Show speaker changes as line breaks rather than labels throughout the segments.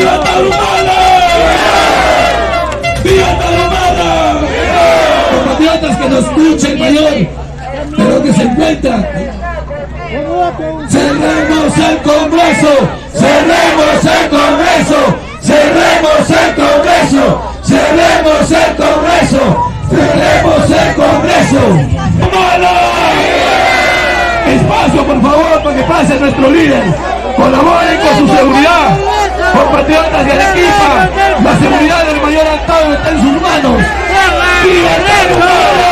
¡Viva Tarahumara! ¡Viva Tarahumara! Compatriotas que nos escuchen, mayor, ¿de dónde se encuentran? ¡Cerremos el Congreso! ¡Cerremos el Congreso! ¡Cerremos el Congreso! ¡Cerremos el Congreso! ¡Cerremos el Congreso! Espacio, por favor, para que pase nuestro líder. Colaboren con su seguridad. Compatriotas de Arequipa, la seguridad del mayor Altado está en sus manos. ¡Viva Tarahumara!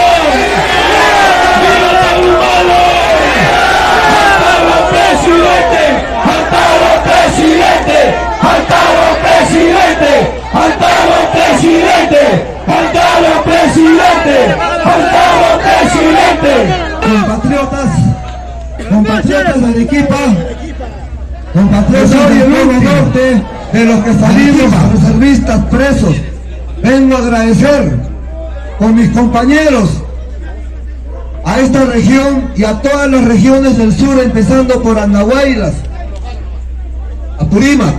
¡Viva Tarahumara! ¡Altado presidente! ¡Altado presidente! ¡Altado presidente! ¡Altado presidente! ¡Altado presidente! ¡Altado presidente!
Compatriotas de Arequipa, compatriotas del Nuevo Norte, de los que salimos reservistas presos, vengo a agradecer con mis compañeros a esta región y a todas las regiones del sur, empezando por Andahuaylas, Apurímac,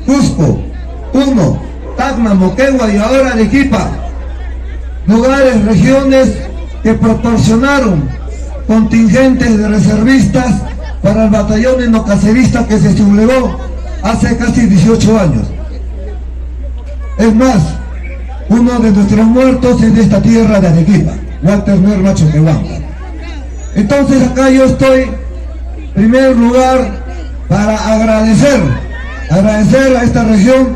Cusco, Puno, Tacna, Moquegua y ahora Arequipa, lugares, regiones que proporcionaron contingentes de reservistas para el batallón endocacerista que se sublevó hace casi 18 años. Es más, uno de nuestros muertos es de esta tierra de Arequipa, Walter Merma Choquehuanca. Entonces acá yo estoy, en primer lugar, para agradecer a esta región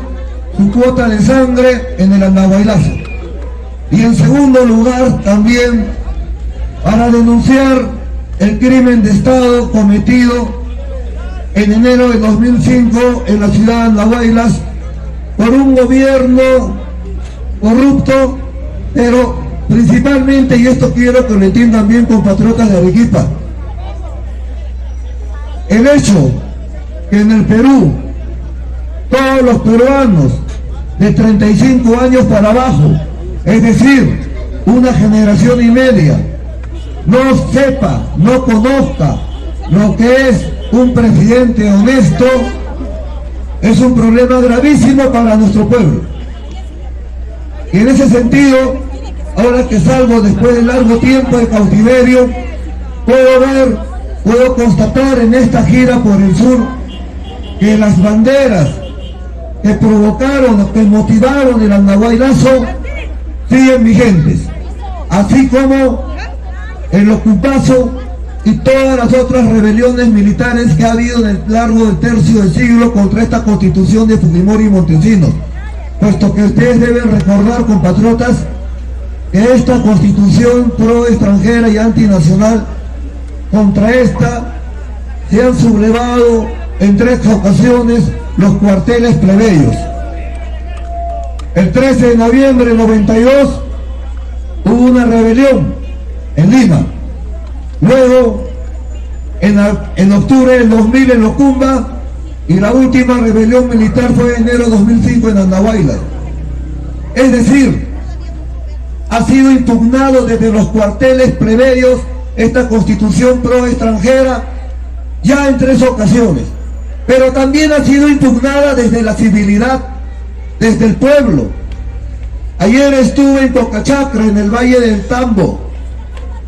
su cuota de sangre en el Andahuaylazo. Y en segundo lugar también para denunciar el crimen de Estado cometido en enero de 2005 en la ciudad de Andahuaylas por un gobierno corrupto, pero principalmente, y esto quiero que lo entiendan bien, compatriotas de Arequipa, el hecho que en el Perú todos los peruanos de 35 años para abajo, es decir, una generación y media, no sepa, no conozca lo que es un presidente honesto, es un problema gravísimo para nuestro pueblo. Y en ese sentido, ahora que salgo después de largo tiempo de cautiverio, puedo constatar en esta gira por el sur que las banderas que provocaron, que motivaron el Andahuaylazo siguen vigentes, así como el Ocupazo y todas las otras rebeliones militares que ha habido en el largo del tercio del siglo contra esta constitución de Fujimori y Montesinos, puesto que ustedes deben recordar, compatriotas, que esta constitución pro extranjera y antinacional, contra esta se han sublevado en 3 ocasiones los cuarteles plebeyos. El 13 de noviembre del 92 hubo una rebelión en Lima. Luego, en octubre del 2000 en Locumba, y la última rebelión militar fue en enero de 2005 en Andahuaylas. Es decir, ha sido impugnado desde los cuarteles plebeyos esta constitución pro extranjera ya en 3 ocasiones, pero también ha sido impugnada desde la civilidad, desde el pueblo. Ayer estuve en Cocachacra, en el Valle del Tambo,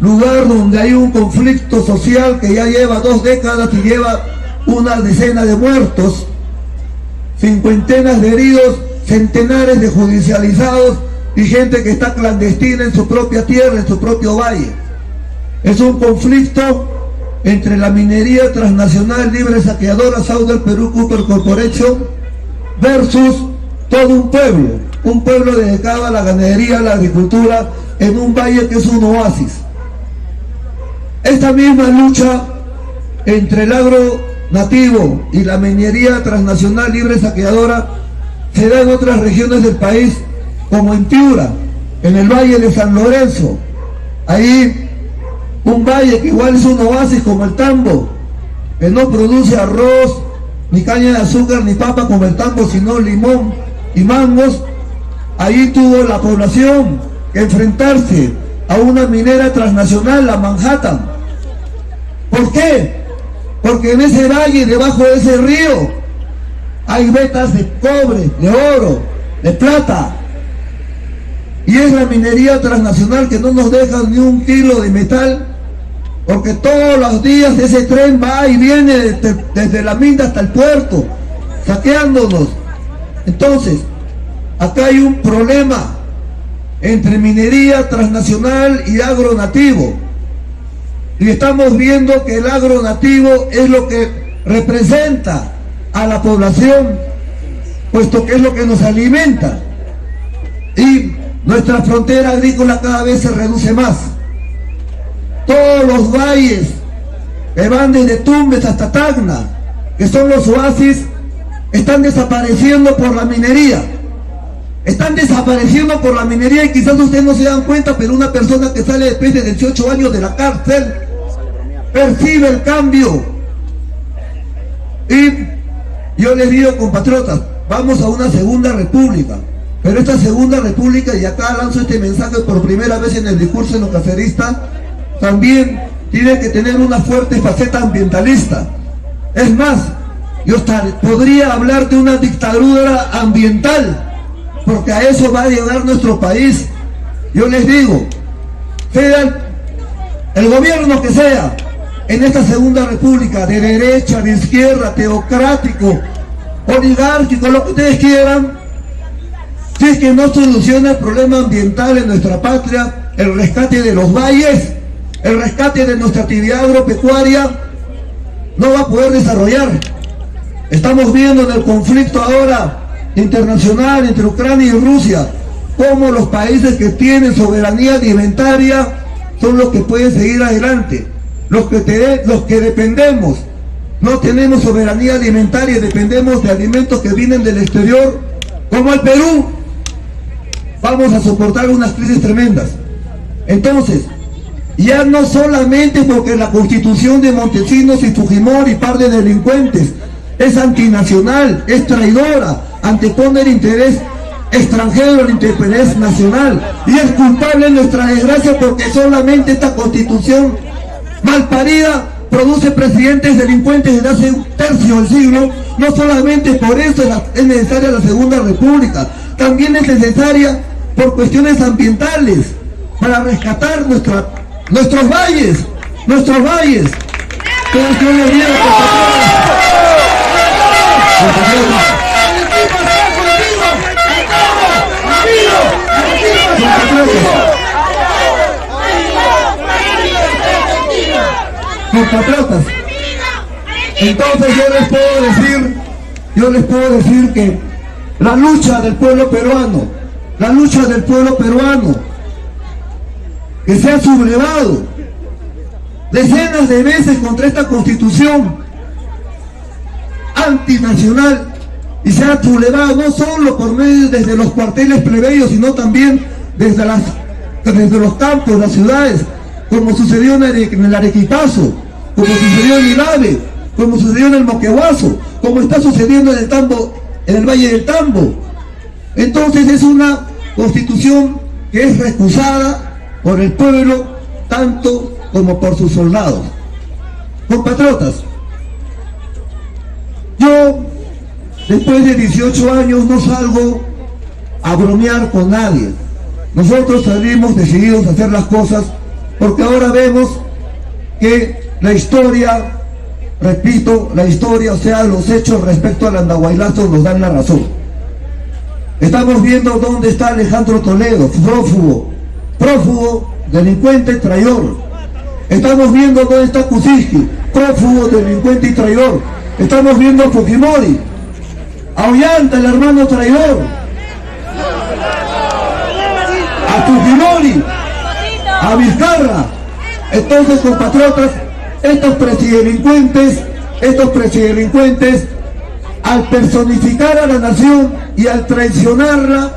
lugar donde hay un conflicto social que ya lleva 2 décadas y lleva una decena de muertos, 50 de heridos, centenares de judicializados y gente que está clandestina en su propia tierra, en su propio valle. Es un conflicto entre la minería transnacional libre saqueadora Southern Perú Copper Corporation versus todo un pueblo dedicado a la ganadería, a la agricultura, en un valle que es un oasis. Esta misma lucha entre el agro nativo y la minería transnacional libre saqueadora se da en otras regiones del país, como en Piura, en el valle de San Lorenzo. Ahí un valle que igual es un oasis como el Tambo, que no produce arroz, ni caña de azúcar, ni papa como el Tambo, sino limón y mangos. Ahí tuvo la población que enfrentarse a una minera transnacional, la Manhattan. ¿Por qué? Porque en ese valle, debajo de ese río, hay vetas de cobre, de oro, de plata. Y es la minería transnacional que no nos deja ni un kilo de metal, porque todos los días ese tren va y viene desde la mina hasta el puerto, saqueándonos. Entonces, acá hay un problema entre minería transnacional y agro nativo. Y estamos viendo que el agro nativo es lo que representa a la población, puesto que es lo que nos alimenta. Y nuestra frontera agrícola cada vez se reduce más. Todos los valles que van desde Tumbes hasta Tacna, que son los oasis, están desapareciendo por la minería. Están desapareciendo por la minería y quizás ustedes no se dan cuenta, pero una persona que sale después de 18 años de la cárcel percibe el cambio. Y yo les digo, compatriotas, vamos a una segunda república. Pero esta segunda república, y acá lanzo este mensaje por primera vez en el discurso enocacerista, también tiene que tener una fuerte faceta ambientalista. Es más, yo podría hablar de una dictadura ambiental, porque a eso va a llegar nuestro país. Yo les digo, sea el gobierno que sea, en esta segunda república, de derecha, de izquierda, teocrático, oligárquico, lo que ustedes quieran, si es que no soluciona el problema ambiental en nuestra patria, el rescate de los valles, el rescate de nuestra actividad agropecuaria, no va a poder desarrollar. Estamos viendo en el conflicto ahora internacional entre Ucrania y Rusia, cómo los países que tienen soberanía alimentaria son los que pueden seguir adelante. Los que dependemos, no tenemos soberanía alimentaria y dependemos de alimentos que vienen del exterior, como el Perú, vamos a soportar unas crisis tremendas. Entonces, ya no solamente porque la constitución de Montesinos y Fujimori, par de delincuentes, es antinacional, es traidora, antepone el interés extranjero al interés nacional, y es culpable en nuestra desgracia porque solamente esta constitución malparida produce presidentes delincuentes desde hace un tercio del siglo. No solamente por eso es necesaria la segunda república, también es necesaria por cuestiones ambientales, para rescatar nuestros valles. Entonces yo les digo, compatriotas, entonces yo les puedo decir que la lucha del pueblo peruano, que se ha sublevado decenas de veces contra esta constitución antinacional, y se ha sublevado no solo por medio desde los cuarteles plebeyos, sino también desde los campos, las ciudades, como sucedió en el Arequipazo, como sucedió en Ilave, como sucedió en el Moquegüazo, como está sucediendo en el Tambo, en el Valle del Tambo. Entonces es una constitución que es recusada por el pueblo tanto como por sus soldados. Compatriotas, yo después de 18 años no salgo a bromear con nadie. Nosotros salimos decididos a hacer las cosas porque ahora vemos que la historia, repito, la historia, o sea, los hechos respecto al Andahuaylazo nos dan la razón. Estamos viendo dónde está Alejandro Toledo, prófugo, delincuente, traidor. Estamos viendo dónde está Kuczynski, prófugo, delincuente y traidor. Estamos viendo a Fujimori, a Ollanta, el hermano traidor, a Fujimori, a Vizcarra. Entonces, compatriotas, estos presidelincuentes, al personificar a la nación y al traicionarla,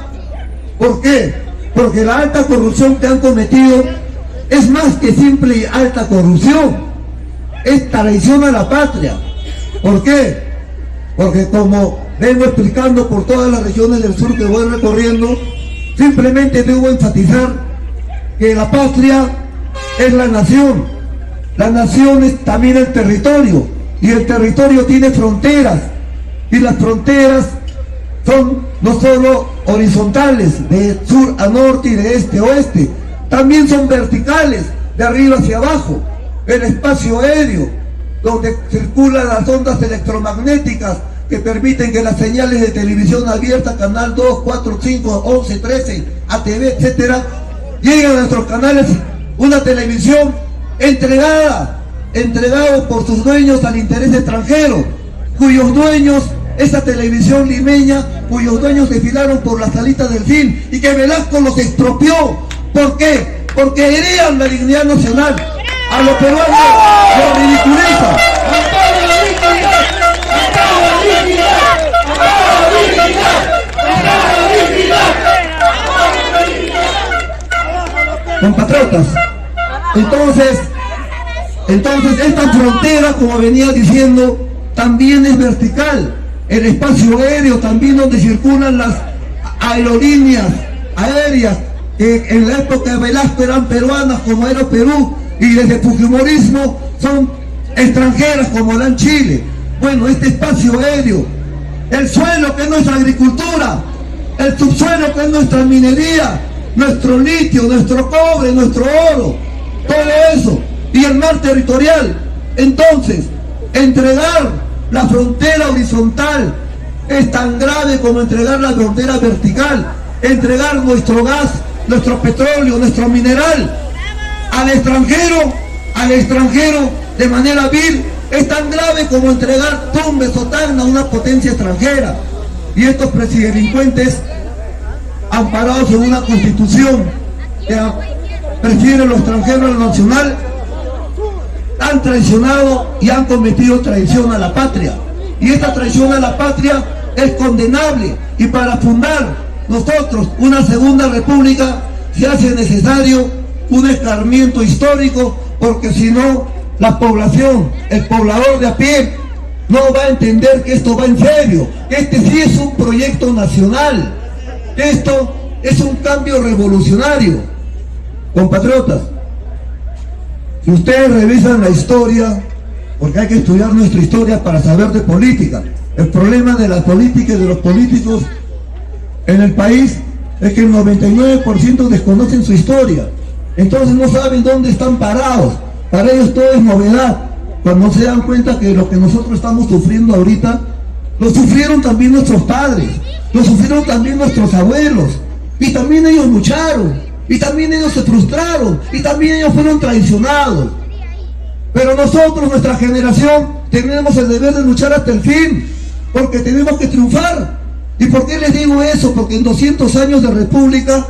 ¿por qué? Porque la alta corrupción que han cometido es más que simple y alta corrupción, es traición a la patria. ¿Por qué? Porque como vengo explicando por todas las regiones del sur que voy recorriendo, simplemente debo enfatizar que la patria es la nación es también el territorio, y el territorio tiene fronteras, Y las fronteras son no solo horizontales, de sur a norte y de este a oeste, también son verticales, de arriba hacia abajo. El espacio aéreo, donde circulan las ondas electromagnéticas que permiten que las señales de televisión abierta, canal 2, 4, 5, 11, 13, ATV, etcétera, lleguen a nuestros canales, una televisión entregado por sus dueños al interés extranjero, cuyos dueños, esa televisión limeña, cuyos dueños desfilaron por las salitas del film y que Velasco los expropió. ¿Por qué? Porque herían la dignidad nacional. A los peruanos los ridiculiza. Compatriotas, entonces esta frontera, como venía diciendo, también es vertical. El espacio aéreo también, donde circulan las aerolíneas aéreas que en la época de Velasco eran peruanas, como Aeroperú, y desde Fujimorismo son extranjeras, como la en Chile. Bueno, este espacio aéreo, el suelo que es nuestra agricultura, el subsuelo que es nuestra minería, nuestro litio, nuestro cobre, nuestro oro, todo eso, y el mar territorial. Entonces, entregar la frontera horizontal es tan grave como entregar la frontera vertical. Entregar nuestro gas, nuestro petróleo, nuestro mineral al extranjero de manera vil, es tan grave como entregar Tumbes o Tacna a una potencia extranjera. Y estos presidelincuentes, amparados en una constitución que prefiere lo extranjero a lo nacional, han traicionado y han cometido traición a la patria. Y esta traición a la patria es condenable, y para fundar nosotros una segunda república se hace necesario un escarmiento histórico, porque si no, la población, el poblador de a pie, no va a entender que esto va en serio, que este sí es un proyecto nacional, esto es un cambio revolucionario. Compatriotas, si ustedes revisan la historia, porque hay que estudiar nuestra historia para saber de política, el problema de la política y de los políticos en el país es que el 99% desconocen su historia, entonces no saben dónde están parados. Para ellos todo es novedad, cuando se dan cuenta que lo que nosotros estamos sufriendo ahorita, lo sufrieron también nuestros padres, lo sufrieron también nuestros abuelos, y también ellos lucharon, y también ellos se frustraron, y también ellos fueron traicionados. Pero nosotros, nuestra generación, tenemos el deber de luchar hasta el fin, porque tenemos que triunfar. ¿Y por qué les digo eso? Porque en 200 años de república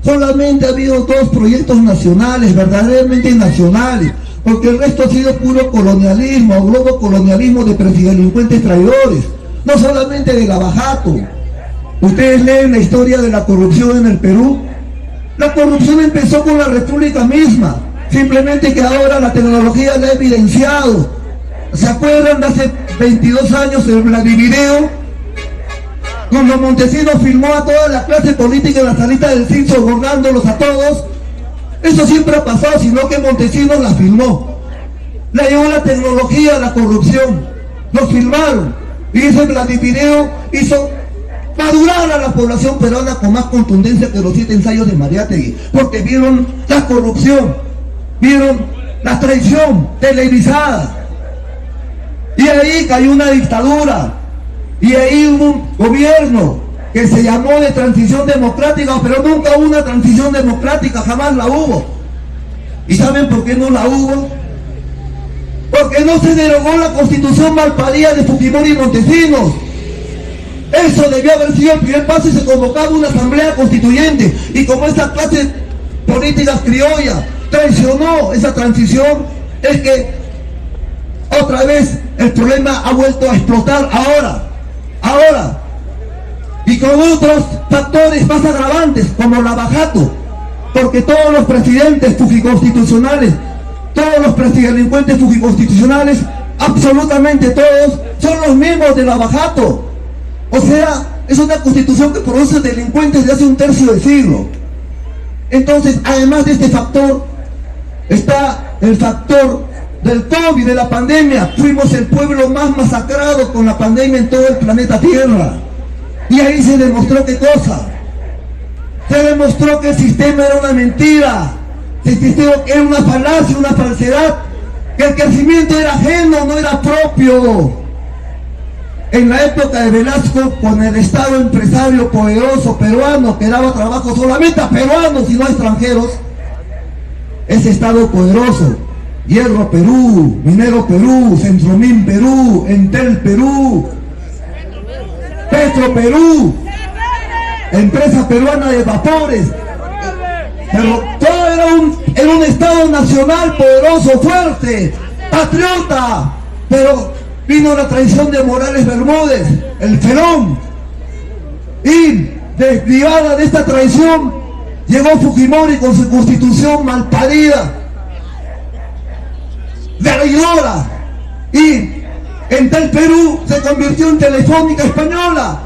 solamente ha habido 2 proyectos nacionales, verdaderamente nacionales, porque el resto ha sido puro colonialismo, o globo colonialismo de presidelincuentes traidores, no solamente de Lavajato. Ustedes leen la historia de la corrupción en el Perú. La corrupción empezó con la república misma, simplemente que ahora la tecnología la ha evidenciado. ¿Se acuerdan de hace 22 años el Vladivideo? Cuando Montesinos filmó a toda la clase política en la salita del CIN, sobornándolos a todos. Eso siempre ha pasado, sino que Montesinos la filmó. Le llevó la tecnología a la corrupción. Los filmaron. Y ese Vladivideo hizo madurar a la población peruana con más contundencia que los 7 ensayos de Mariátegui. Porque vieron la corrupción, vieron la traición televisada. Y ahí cayó una dictadura. Y ahí hubo un gobierno que se llamó de transición democrática, pero nunca hubo una transición democrática, jamás la hubo. ¿Y saben por qué no la hubo? Porque no se derogó la constitución malparida de Fujimori y Montesinos. Eso debió haber sido el primer paso, y se convocaba una asamblea constituyente. Y como esa clase política criolla traicionó esa transición, es que otra vez el problema ha vuelto a explotar ahora, y con otros factores más agravantes, como Lavajato, porque todos los presidentes fujiconstitucionales, todos los presidelincuentes fujiconstitucionales, absolutamente todos, son los mismos de Lavajato. O sea, es una constitución que produce delincuentes de hace un tercio de siglo. Entonces, además de este factor, está el factor del COVID, de la pandemia, fuimos el pueblo más masacrado con la pandemia en todo el planeta Tierra. Y ahí se demostró qué cosa. Se demostró que el sistema era una mentira, el sistema era una falacia, una falsedad, que el crecimiento era ajeno, no era propio. En la época de Velasco, con el Estado empresario poderoso peruano que daba trabajo solamente a peruanos y no a extranjeros, ese Estado poderoso, Hierro Perú, Minero Perú, Centromin Perú, Entel Perú, Petro Perú, empresa peruana de vapores, pero todo era un Estado nacional poderoso, fuerte, patriota, pero vino la traición de Morales Bermúdez, el Ferón, y desviada de esta traición llegó Fujimori con su constitución malparida, traidora, y Entel Perú se convirtió en Telefónica Española,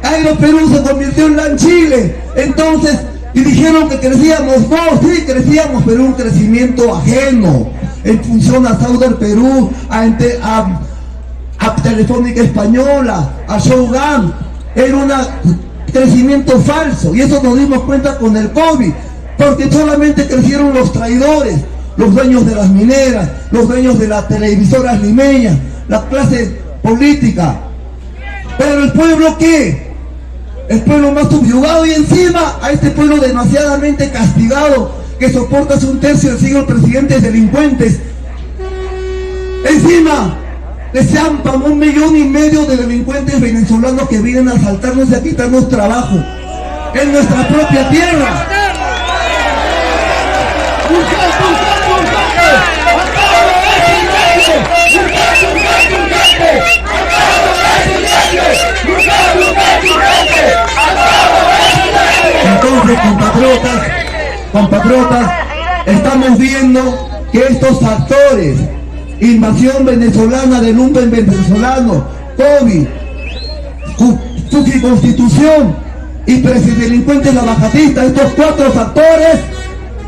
Aero Perú se convirtió en LAN Chile. Entonces, y dijeron que crecíamos, no, sí crecíamos, pero un crecimiento ajeno en función a Sauder Perú, a Telefónica Española, a Shogun. Era un crecimiento falso, y eso nos dimos cuenta con el COVID, porque solamente crecieron los traidores, los dueños de las mineras, los dueños de las televisoras limeñas, la clase política. Pero el pueblo, ¿qué? El pueblo más subyugado, y encima a este pueblo demasiadamente castigado, que soporta hace un tercio del siglo presidentes delincuentes. Encima le zampan 1,5 millones de delincuentes venezolanos que vienen a asaltarnos y a quitarnos trabajo en nuestra propia tierra. Entonces, compatriotas, estamos viendo que estos factores, invasión venezolana, de lumpen venezolano, COVID, Constitución y delincuentes lavajatistas, estos 4 factores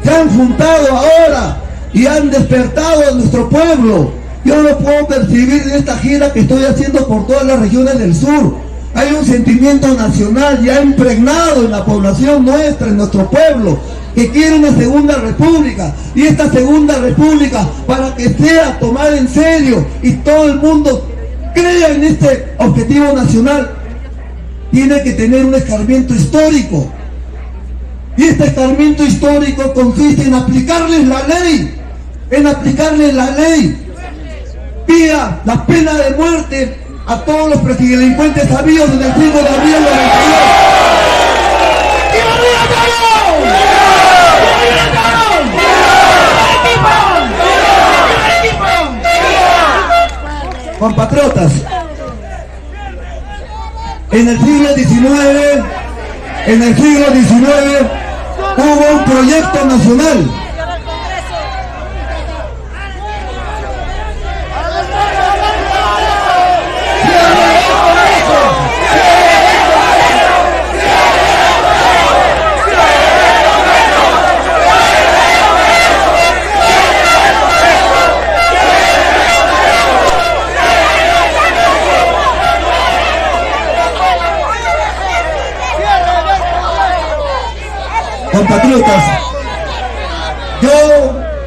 se han juntado ahora y han despertado a nuestro pueblo. Yo lo puedo percibir en esta gira que estoy haciendo por todas las regiones del sur. Hay un sentimiento nacional ya impregnado en la población nuestra, en nuestro pueblo, que quiere una segunda república. Y esta segunda república, para que sea tomada en serio y todo el mundo crea en este objetivo nacional, tiene que tener un escarmiento histórico. Y este escarmiento histórico consiste en aplicarles la ley, vía la pena de muerte a todos los presidelincuentes habidos en el 5 de abril del 92. Compatriotas, en el siglo XIX hubo un proyecto nacional . Compatriotas, yo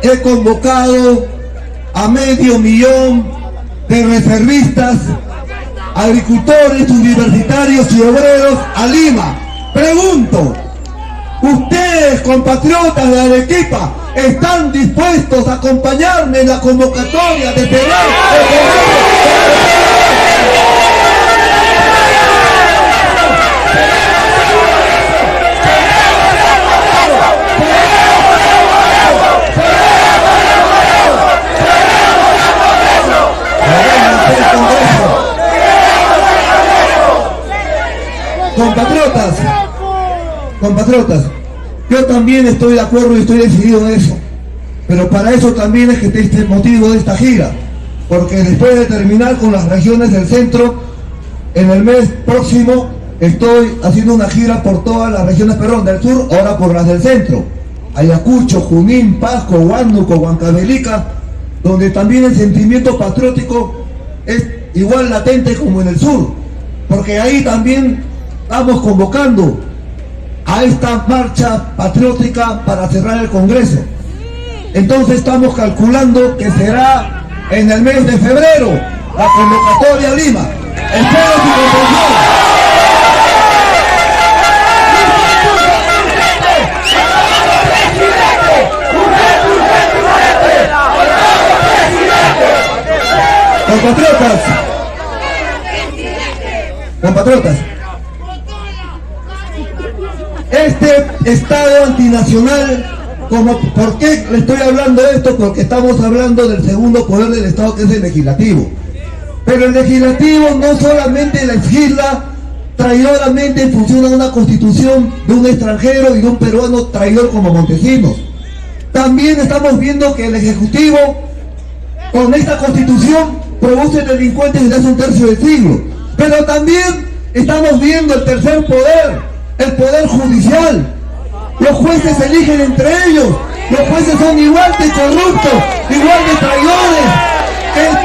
he convocado a 500,000 de reservistas, agricultores, universitarios y obreros a Lima. Pregunto, ¿ustedes, compatriotas de Arequipa, están dispuestos a acompañarme en la convocatoria de cerrar Compatriotas, yo también estoy de acuerdo y estoy decidido en eso, pero para eso también es que este motivo de esta gira, porque después de terminar con las regiones del centro, en el mes próximo estoy haciendo una gira por todas las regiones, perdón, del sur, ahora por las del centro: Ayacucho, Junín, Pasco, Huánuco, Huancavelica, donde también el sentimiento patriótico es igual latente como en el sur, porque ahí también estamos convocando a esta marcha patriótica para cerrar el Congreso. Entonces estamos calculando que será en el mes de febrero la convocatoria a Lima. Espero su comprensión. Compatriotas, este Estado antinacional, ¿por qué le estoy hablando de esto? Porque estamos hablando del segundo poder del Estado, que es el legislativo. Pero el legislativo no solamente legisla traidoramente en función de una constitución de un extranjero y de un peruano traidor como Montesinos. También estamos viendo que el Ejecutivo, con esta constitución, produce delincuentes desde hace un tercio de siglo. Pero también estamos viendo el tercer poder, el poder judicial. Los jueces se eligen entre ellos. Los jueces son igual de corruptos, igual de traidores que el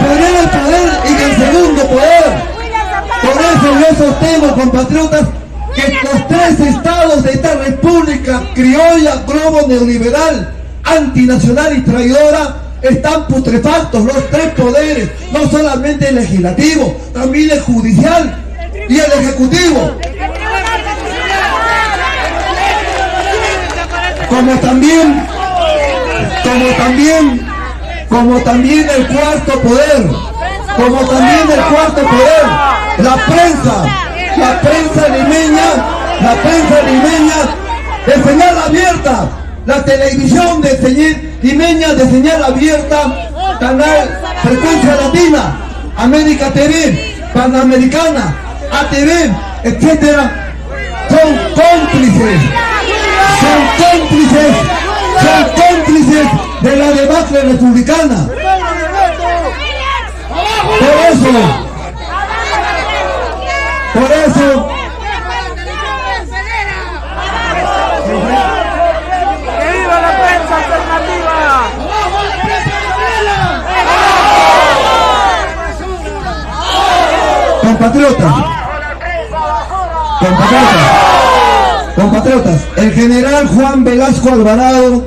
poder y que el segundo poder. Por eso yo sostengo, compatriotas, que los tres estados de esta república criolla, globo neoliberal, antinacional y traidora, están putrefactos. Los tres poderes, no solamente el legislativo, también el judicial y el ejecutivo, como también el cuarto poder, la prensa limeña de señal abierta, la televisión limeña de señal abierta, canal Frecuencia Latina, América TV, Panamericana, ATV, etcétera, son cómplices de la debacle republicana. Por eso
¡que viva la prensa alternativa!
Compatriotas, el general Juan Velasco Alvarado,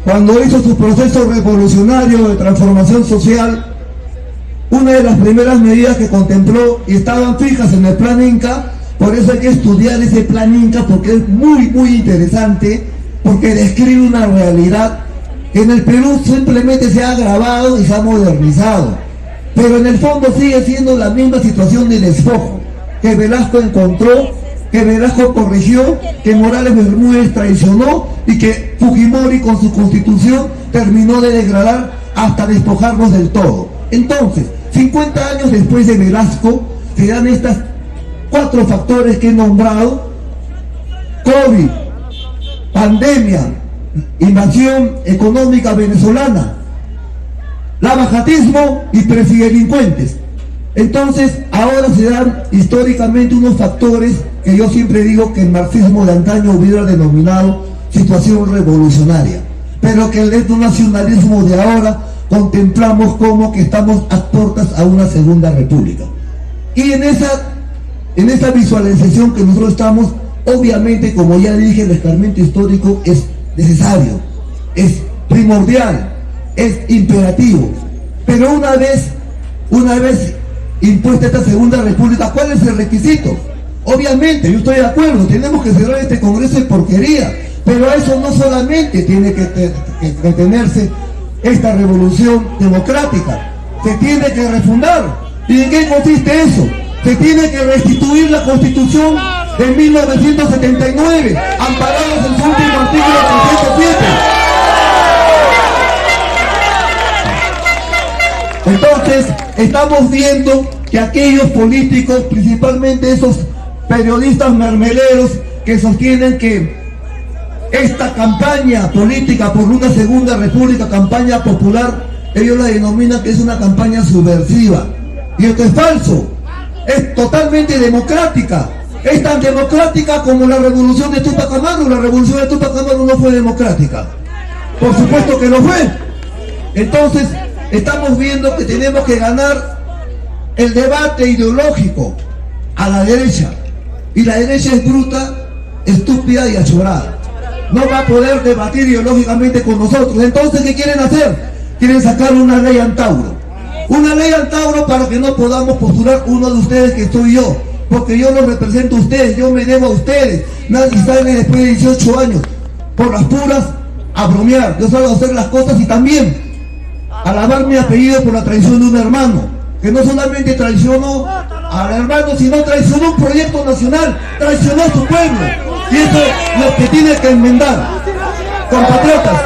cuando hizo su proceso revolucionario de transformación social, una de las primeras medidas que contempló, y estaban fijas en el plan Inca, por eso hay que estudiar ese plan Inca, porque es muy interesante, porque describe una realidad que en el Perú simplemente se ha agravado y se ha modernizado, pero en el fondo sigue siendo la misma situación de despojo que Velasco encontró, que Velasco corrigió, que Morales Bermúdez traicionó y que Fujimori con su constitución terminó de degradar hasta despojarnos del todo. Entonces, 50 años después de Velasco, se dan estos 4 factores que he nombrado: COVID, pandemia, invasión económica venezolana, lavajatismo y presidelincuentes. Entonces, ahora se dan históricamente unos factores que yo siempre digo que el marxismo de antaño hubiera denominado situación revolucionaria, pero que el etnonacionalismo de ahora contemplamos como que estamos a puertas a una segunda república. Y en esa visualización que nosotros estamos, obviamente, como ya dije, el escarmiento histórico es necesario, es primordial, es imperativo. Pero una vez impuesta esta segunda república, ¿cuál es el requisito? Obviamente, yo estoy de acuerdo, tenemos que cerrar este congreso de porquería, pero eso no solamente tiene que tenerse esta revolución democrática, se tiene que refundar. ¿Y en qué consiste eso? Se tiene que restituir la Constitución de 1979, amparados en su último artículo 307. Entonces, estamos viendo que aquellos políticos, principalmente esos periodistas mermeleros que sostienen que esta campaña política por una segunda república, campaña popular, ellos la denominan que es una campaña subversiva. Y esto es falso, es totalmente democrática. Es tan democrática como la revolución de Tupac Amaru. La revolución de Tupac Amaru no fue democrática, por supuesto que lo fue. Entonces, estamos viendo que tenemos que ganar el debate ideológico a la derecha. Y la derecha es bruta, estúpida y achorada. No va a poder debatir ideológicamente con nosotros. Entonces, ¿qué quieren hacer? Quieren sacar una ley Antauro. Una ley Antauro para que no podamos postular uno de ustedes, que soy yo. Porque yo los represento a ustedes, yo me debo a ustedes. Nadie sale después de 18 años por las puras a bromear. Yo salgo a hacer las cosas y también a lavar mi apellido por la traición de un hermano, que no solamente traicionó al hermano, sino traicionó un proyecto nacional, traicionó a su pueblo. Y eso es lo que tiene que enmendar. Compatriotas,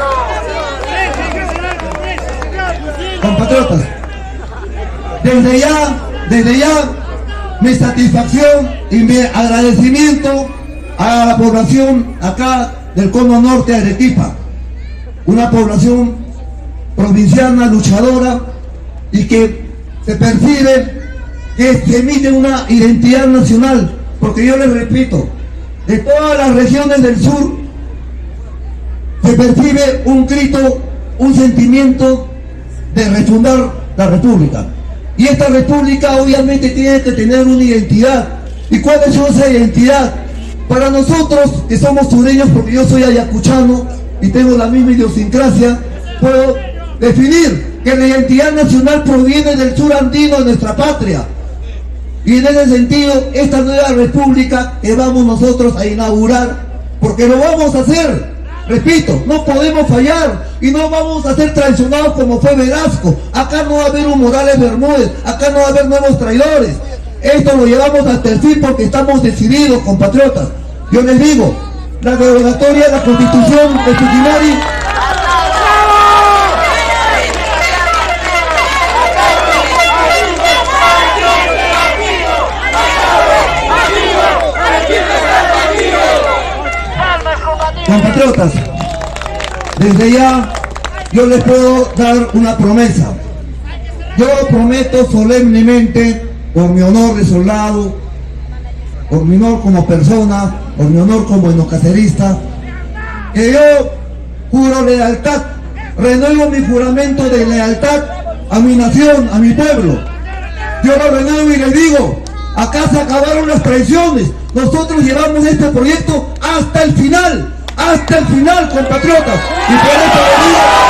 desde ya, mi satisfacción y mi agradecimiento a la población acá del Cono Norte de Arequipa, una población provinciana, luchadora, y que se percibe que se emite una identidad nacional, porque yo les repito, de todas las regiones del sur se percibe un grito, un sentimiento de refundar la república. Y esta república obviamente tiene que tener una identidad. ¿Y cuál es esa identidad? Para nosotros, que somos sureños, porque yo soy ayacuchano y tengo la misma idiosincrasia, puedo definir que la identidad nacional proviene del sur andino de nuestra patria. Y en ese sentido, esta nueva república que vamos nosotros a inaugurar, porque lo vamos a hacer, repito, no podemos fallar y no vamos a ser traicionados como fue Velasco. Acá no va a haber un Morales Bermúdez, acá no va a haber nuevos traidores. Esto lo llevamos hasta el fin porque estamos decididos, compatriotas. Yo les digo, la derogatoria de la Constitución de Fujimori compatriotas, desde ya yo les puedo dar una promesa. Yo prometo solemnemente, por mi honor de soldado, por mi honor como persona, por mi honor como enocacerista, que yo juro lealtad, renuevo mi juramento de lealtad a mi nación, a mi pueblo. Yo lo renuevo y les digo, acá se acabaron las traiciones. Nosotros llevamos este proyecto hasta el final, compatriotas. Y por eso les digo,